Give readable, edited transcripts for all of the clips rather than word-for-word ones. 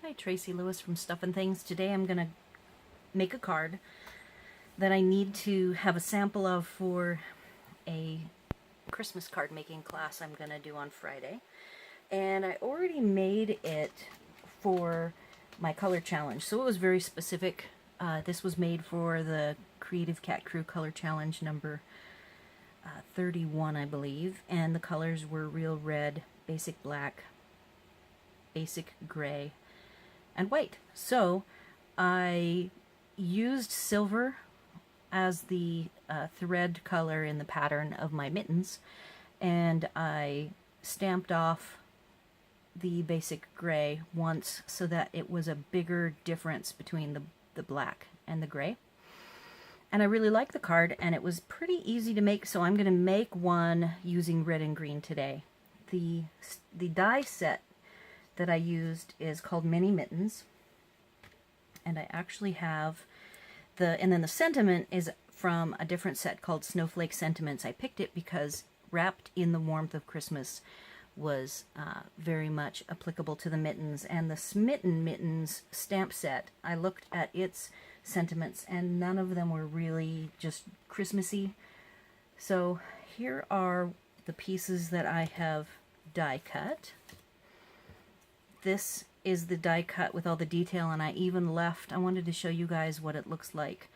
Hi, Tracy Lewis from Stuffin' Things. Today I'm going to make a card that I need to have a sample of for a Christmas card making class I'm going to do on Friday. And I already made it for my color challenge, so it was very specific. This was made for the Creative Cat Crew color challenge number 31, I believe, and the colors were real red, basic black, basic gray, and white. So I used silver as the thread color in the pattern of my mittens, and I stamped off the basic gray once so that it was a bigger difference between the black and the gray. And I really like the card, and it was pretty easy to make, so I'm going to make one using red and green today. The die set that I used is called Mini Mittens, and I actually have and then the sentiment is from a different set called Snowflakes Sentiments. I picked it because Wrapped in the Warmth of Christmas was very much applicable to the mittens, and the Smitten Mittens stamp set, I looked at its sentiments and none of them were really just Christmassy. So here are the pieces that I have die cut. This is the die cut with all the detail, and I even left, I wanted to show you guys what it looks like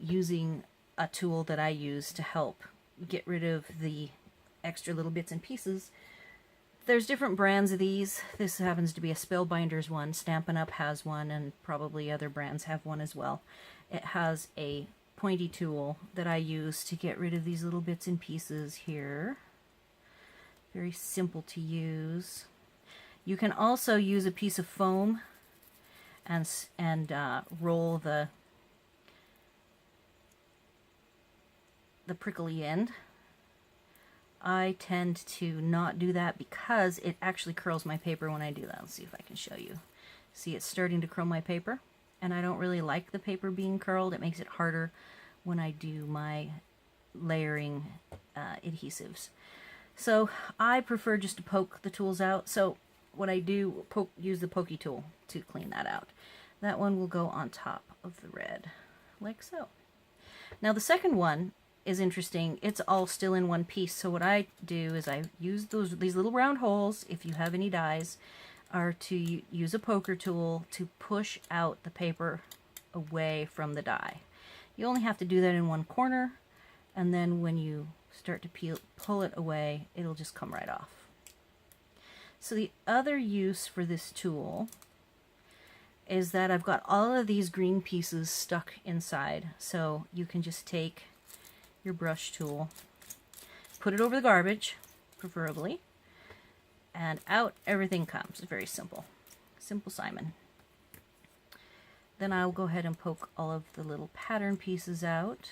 using a tool that I use to help get rid of the extra little bits and pieces. There's different brands of these. This happens to be a Spellbinders one. Stampin' Up has one, and probably other brands have one as well. It has a pointy tool that I use to get rid of these little bits and pieces here. Very simple to use. You can also use a piece of foam and roll the prickly end. I tend to not do that because it actually curls my paper when I do that. Let's see if I can show you. See, it's starting to curl my paper, and I don't really like the paper being curled. It makes it harder when I do my layering adhesives. So I prefer just to poke the tools out. So what I do, use the pokey tool to clean that out. That one will go on top of the red, like so. Now the second one is interesting. It's all still in one piece. So what I do is I use these little round holes, if you have any dies, are to use a poker tool to push out the paper away from the die. You only have to do that in one corner, and then when you start to pull it away, it'll just come right off. So the other use for this tool is that I've got all of these green pieces stuck inside. So you can just take your brush tool, put it over the garbage, preferably, and out everything comes. It's very simple. Simple Simon. Then I'll go ahead and poke all of the little pattern pieces out.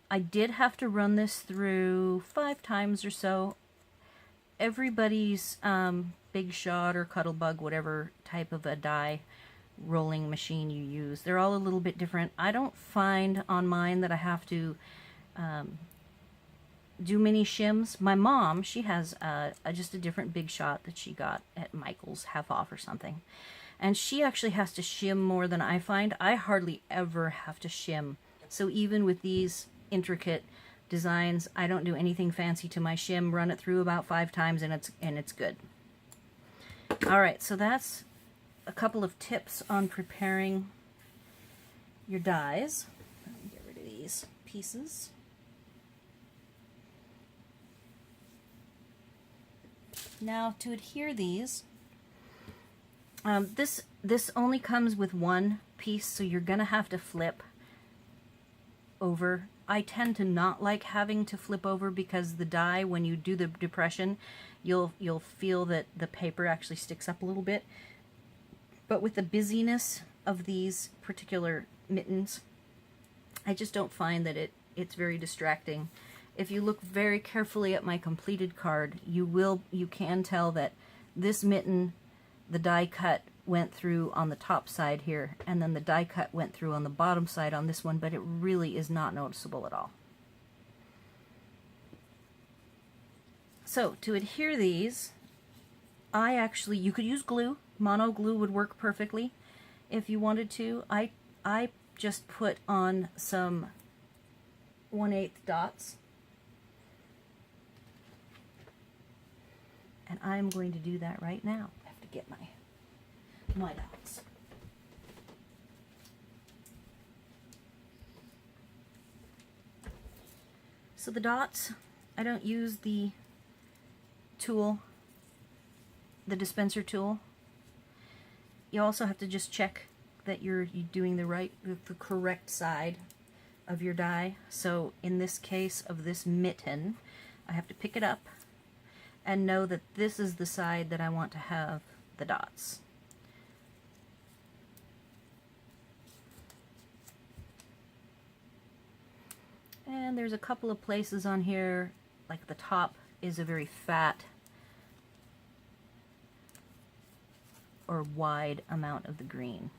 I did have to run this through 5 times or so. Everybody's Big Shot or Cuttlebug, whatever type of a die rolling machine you use, they're all a little bit different. I don't find on mine that I have to do many shims. My mom, she has just a different Big Shot that she got at Michael's half off or something, and she actually has to shim more than I find. I hardly ever have to shim. So even with these intricate designs, I don't do anything fancy to my shim. Run it through about 5 times and it's good. All right, so that's a couple of tips on preparing your dies. Let me get rid of these pieces. Now to adhere these, this only comes with one piece, so you're gonna have to flip over. I tend to not like having to flip over because the die, when you do the depression, you'll feel that the paper actually sticks up a little bit. But with the busyness of these particular mittens, I just don't find that it's very distracting. If you look very carefully at my completed card, you can tell that this mitten, the die cut went through on the top side here, and then the die cut went through on the bottom side on this one, but it really is not noticeable at all. So to adhere these, you could use glue. Mono glue would work perfectly if you wanted to. I just put on some 1/8 dots. And I'm going to do that right now. I have to get my dots. So the dots, I don't use the tool, the dispenser tool. You also have to just check that you're doing the correct side of your die. So in this case of this mitten, I have to pick it up and know that this is the side that I want to have the dots. And there's a couple of places on here, like the top is a very fat or wide amount of the green.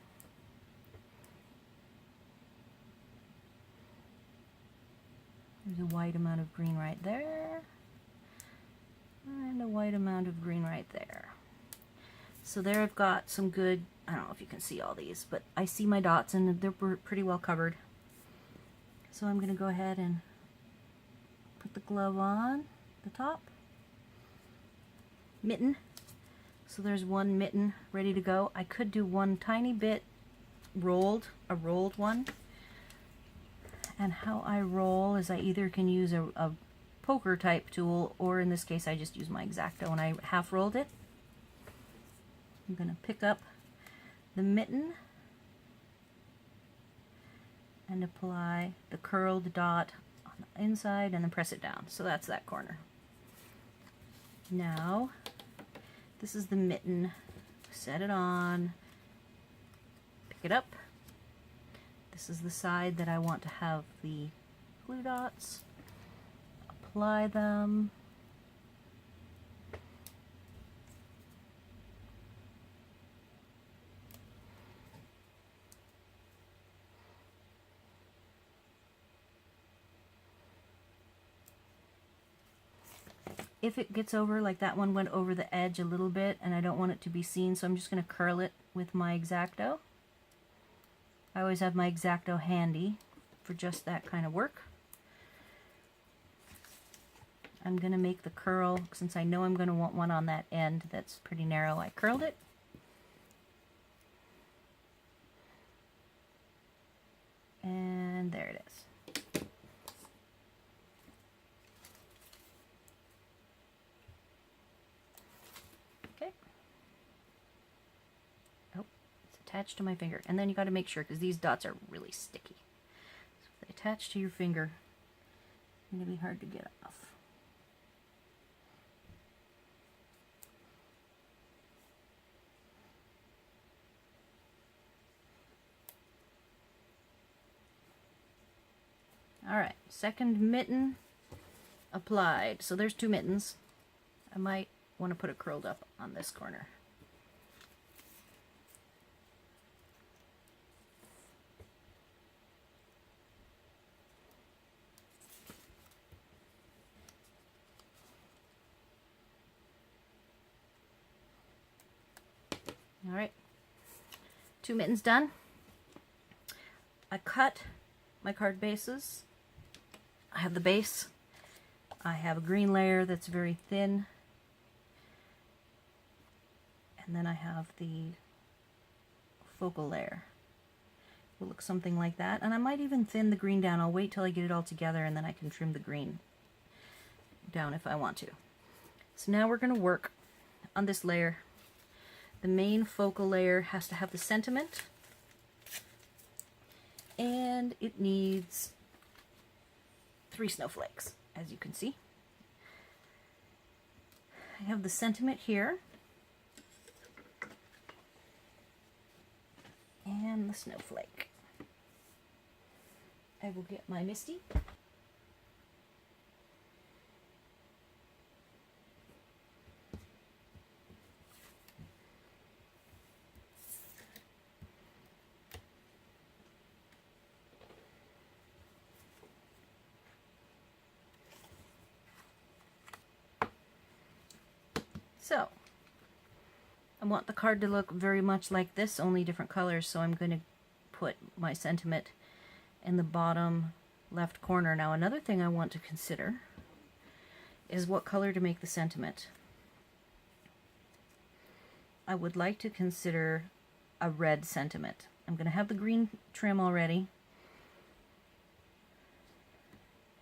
There's a wide amount of green right there, and a wide amount of green right there. So there I've got some good, I don't know if you can see all these, but I see my dots and they're pretty well covered. So I'm going to go ahead and put the glove on the top. Mitten. So there's one mitten ready to go. I could do one tiny bit rolled, a rolled one. And how I roll is I either can use a poker type tool, or in this case I just use my X-Acto and I half rolled it. I'm going to pick up the mitten and apply the curled dot on the inside and then press it down. So that's that corner. Now, this is the mitten. Set it on, pick it up. This is the side that I want to have the glue dots. Apply them. If it gets over, like that one went over the edge a little bit and I don't want it to be seen, so I'm just going to curl it with my X-Acto. I always have my X-Acto handy for just that kind of work. I'm going to make the curl, since I know I'm going to want one on that end that's pretty narrow. I curled it. And there it is. Attach to my finger, and then you got to make sure, because these dots are really sticky. So if they attach to your finger, it's going to be hard to get off. Alright, second mitten applied. So there's two mittens. I might want to put it curled up on this corner. Alright, two mittens done. I cut my card bases. I have the base. I have a green layer that's very thin. And then I have the focal layer. It will look something like that. And I might even thin the green down. I'll wait till I get it all together and then I can trim the green down if I want to. So now we're going to work on this layer. The main focal layer has to have the sentiment, and it needs 3 snowflakes, as you can see. I have the sentiment here, and the snowflake. I will get my Misty. So, I want the card to look very much like this, only different colors, so I'm going to put my sentiment in the bottom left corner. Now another thing I want to consider is what color to make the sentiment. I would like to consider a red sentiment. I'm going to have the green trim already.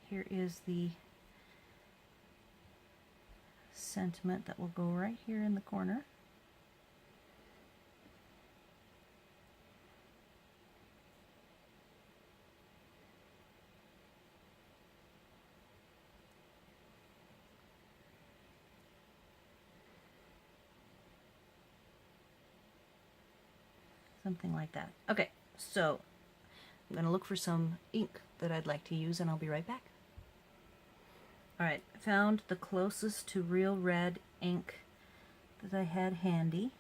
Here is the sentiment that will go right here in the corner. Something like that. Okay, so I'm going to look for some ink that I'd like to use, and I'll be right back. Alright, found the closest to real red ink that I had handy.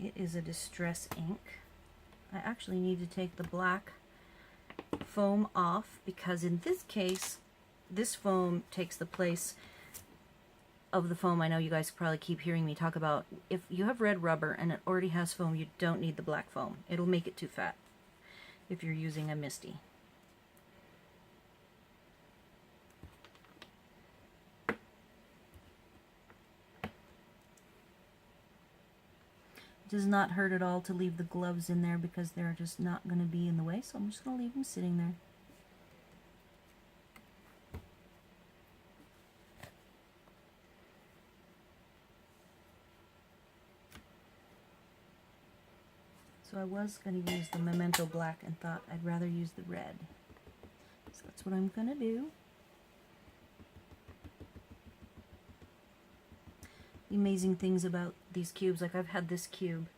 It is a distress ink. I actually need to take the black foam off because in this case, this foam takes the place of the foam. I know you guys probably keep hearing me talk about if you have red rubber and it already has foam, you don't need the black foam. It'll make it too fat if you're using a Misty. It does not hurt at all to leave the gloves in there because they're just not going to be in the way, so I'm just going to leave them sitting there. So I was going to use the Memento Black and thought I'd rather use the red. So that's what I'm going to do. The amazing things about these cubes, like I've had this cube,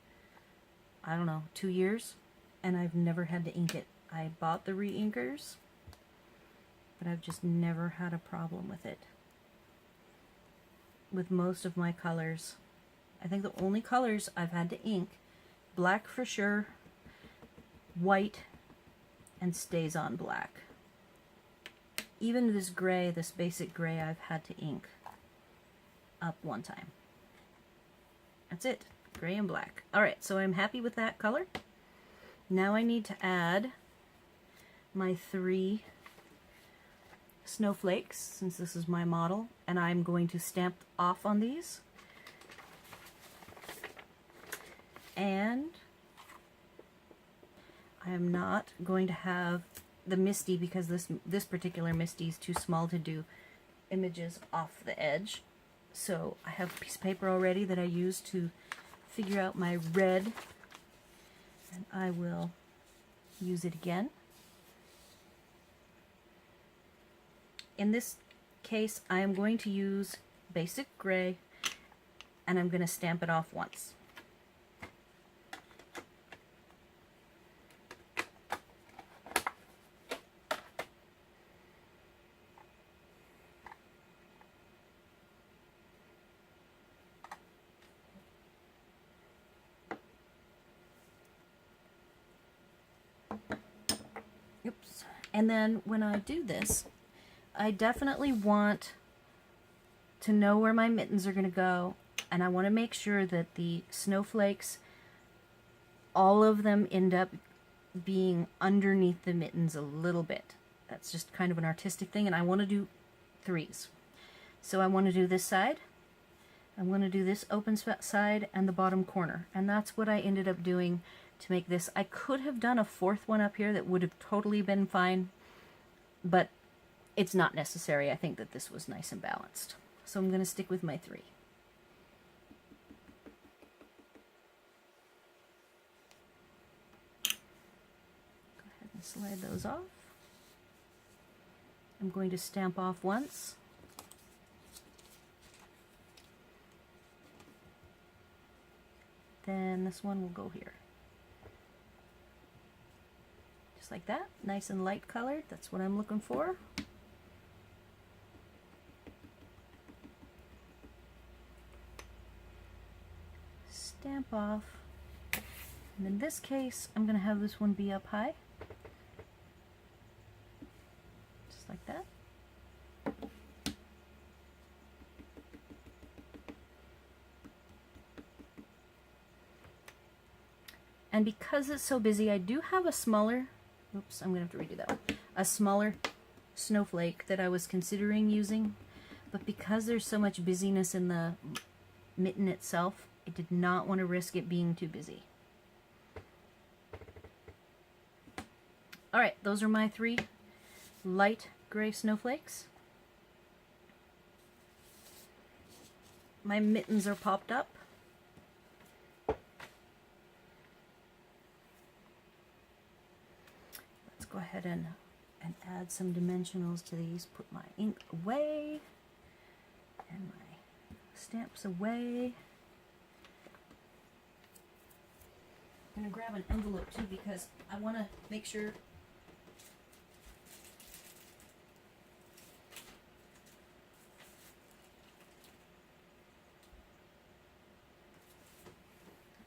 I don't know, 2 years, and I've never had to ink it. I bought the re-inkers, but I've just never had a problem with it. With most of my colors, I think the only colors I've had to ink, black for sure, white, and stays on black. Even this gray, this basic gray, I've had to ink up one time. That's it, gray and black. Alright, so I'm happy with that color. Now I need to add my 3 snowflakes, since this is my model, and I'm going to stamp off on these. And I am not going to have the Misty because this particular Misty is too small to do images off the edge. So I have a piece of paper already that I use to figure out my red, and I will use it again. In this case, I am going to use basic gray, and I'm going to stamp it off once. Oops. And then when I do this, I definitely want to know where my mittens are going to go, and I want to make sure that the snowflakes, all of them end up being underneath the mittens a little bit. That's just kind of an artistic thing, and I want to do 3s. So I want to do this side, I want to do this open side, and the bottom corner, and that's what I ended up doing to make this. I could have done a 4th one up here that would have totally been fine, but it's not necessary. I think that this was nice and balanced. So I'm going to stick with my 3. Go ahead and slide those off. I'm going to stamp off once. Then this one will go here. Just like that, nice and light colored. That's what I'm looking for. Stamp off. And in this case, I'm going to have this one be up high. Just like that. And because it's so busy, I do have a smaller, oops, I'm going to have to redo that one, a smaller snowflake that I was considering using. But because there's so much busyness in the mitten itself, I did not want to risk it being too busy. Alright, those are my 3 light gray snowflakes. My mittens are popped up. Let's go ahead and add some dimensionals to these. Put my ink away and my stamps away. I'm going to grab an envelope too because I want to make sure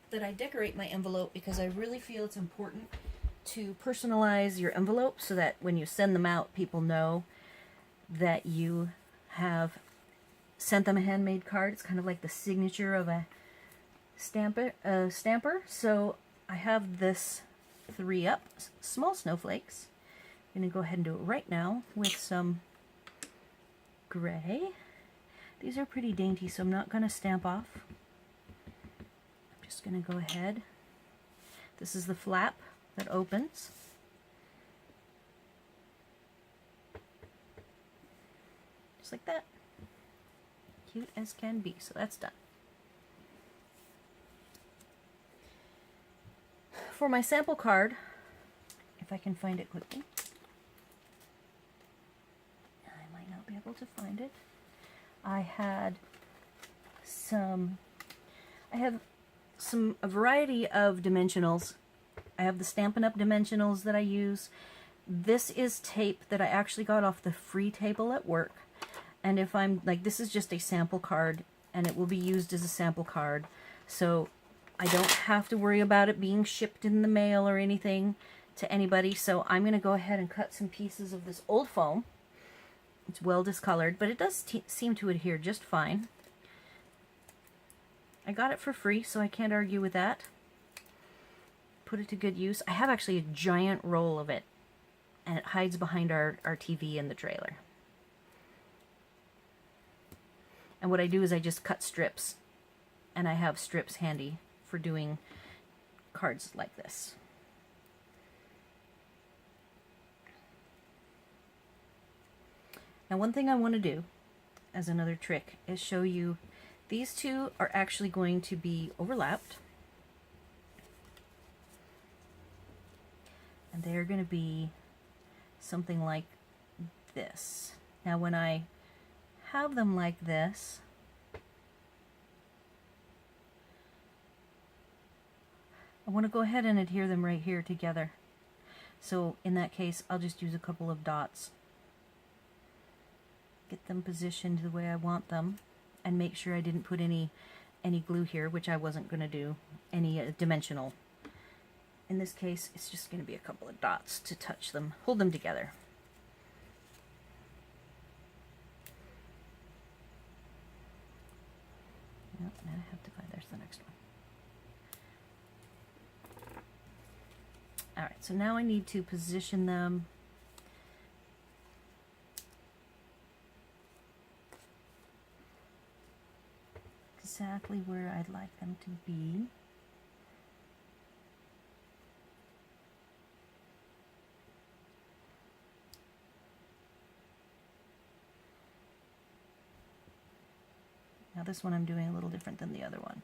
that I decorate my envelope, because I really feel it's important to personalize your envelope so that when you send them out, people know that you have sent them a handmade card. It's kind of like the signature of a stamper. So I have this 3 up small snowflakes. I'm going to go ahead and do it right now with some gray. These are pretty dainty, so I'm not going to stamp off. I'm just going to go ahead. This is the flap that opens. Just like that. Cute as can be. So that's done. For my sample card, if I can find it quickly, I might not be able to find it. I have a variety of dimensionals. I have the Stampin' Up! Dimensionals that I use. This is tape that I actually got off the free table at work. And if I'm like, this is just a sample card, and it will be used as a sample card. So I don't have to worry about it being shipped in the mail or anything to anybody. So I'm going to go ahead and cut some pieces of this old foam. It's well discolored, but it does seem to adhere just fine. I got it for free, so I can't argue with that. Put it to good use. I have actually a giant roll of it, and it hides behind our TV in the trailer. And what I do is I just cut strips, and I have strips handy for doing cards like this. Now, one thing I want to do as another trick is show you these two are actually going to be overlapped. And they're going to be something like this. Now, when I have them like this, I want to go ahead and adhere them right here together. So in that case, I'll just use a couple of dots. Get them positioned the way I want them, and make sure I didn't put any glue here, which I wasn't going to do, any dimensional. In this case, it's just going to be a couple of dots to touch them, hold them together. Nope, now I have to find, there's the next one. Alright, so now I need to position them exactly where I'd like them to be. Now this one I'm doing a little different than the other one,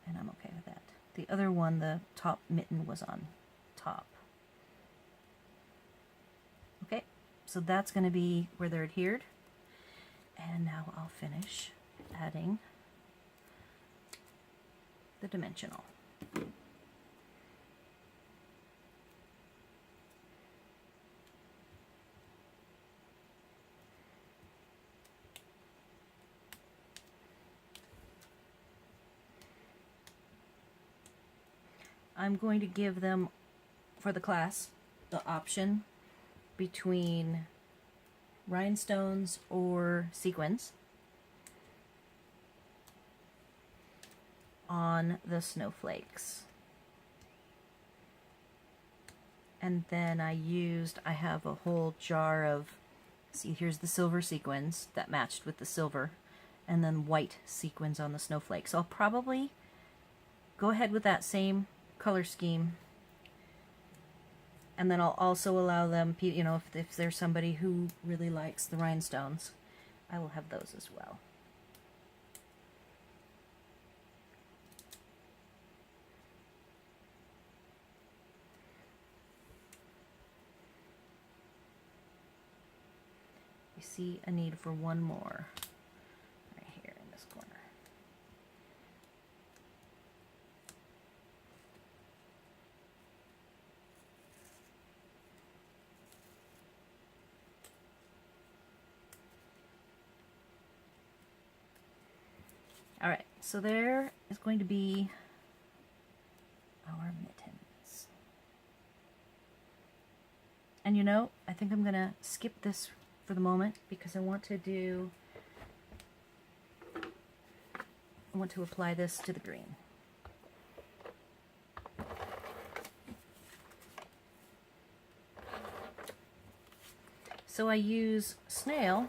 and I'm okay with that. The other one, the top mitten was on top. Okay, so that's going to be where they're adhered, and now I'll finish adding the dimensional. I'm going to give them, for the class, the option between rhinestones or sequins on the snowflakes. And then I have a whole jar of, see, here's the silver sequins that matched with the silver, and then white sequins on the snowflakes. So I'll probably go ahead with that same color scheme. And then I'll also allow them, you know, if there's somebody who really likes the rhinestones, I will have those as well. You see a need for one more right here in this corner. All right, so there is going to be our mittens. And you know, I think I'm gonna skip this for the moment because I want to apply this to the green. So I use snail,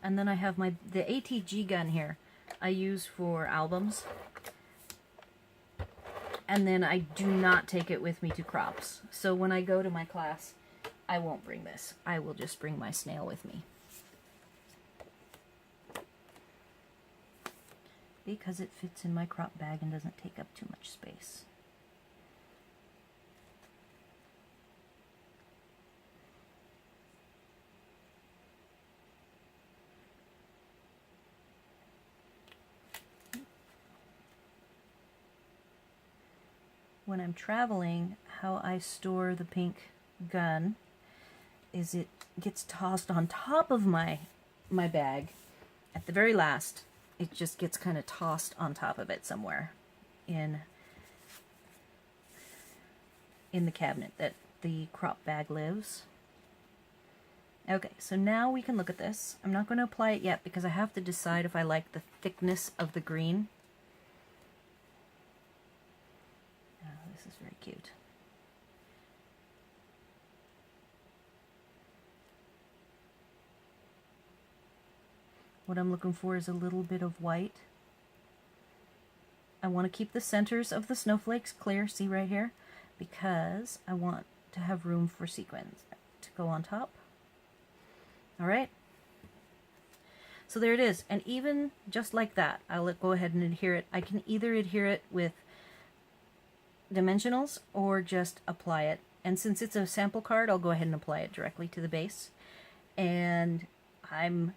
and then I have the ATG gun here I use for albums, and then I do not take it with me to crops. So when I go to my class, I won't bring this. I will just bring my snail with me, because it fits in my crop bag and doesn't take up too much space. When I'm traveling, how I store the pink gun is it gets tossed on top of my bag. At the very last, it just gets kind of tossed on top of it somewhere in the cabinet that the crop bag lives. Okay, so now we can look at this. I'm not going to apply it yet because I have to decide if I like the thickness of the green. This is very cute. What I'm looking for is a little bit of white. I want to keep the centers of the snowflakes clear, see right here, because I want to have room for sequins to go on top. All right. So there it is. And even just like that, I'll go ahead and adhere it. I can either adhere it with dimensionals or just apply it. And since it's a sample card, I'll go ahead and apply it directly to the base. And I'm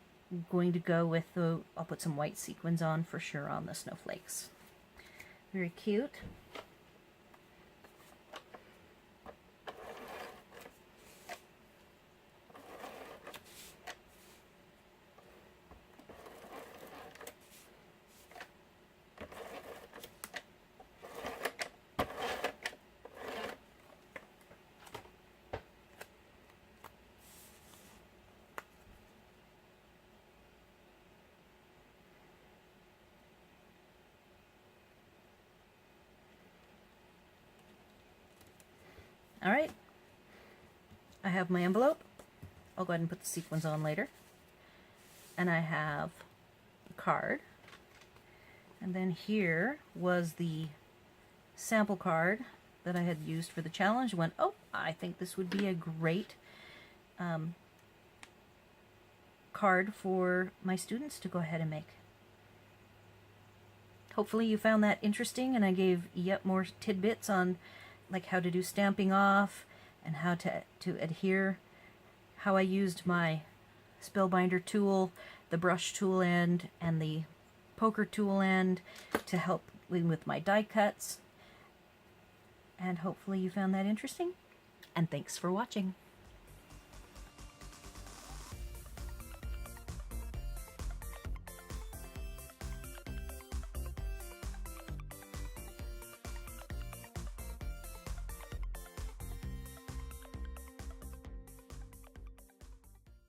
going to go with I'll put some white sequins on for sure on the snowflakes. Very cute. All right, I have my envelope. I'll go ahead and put the sequins on later. And I have a card. And then here was the sample card that I had used for the challenge. Went, oh, I think this would be a great card for my students to go ahead and make. Hopefully you found that interesting, and I gave yet more tidbits on like how to do stamping off and how to adhere, how I used my spellbinder tool, the brush tool end, and the poker tool end to help with my die cuts. And hopefully you found that interesting. And thanks for watching.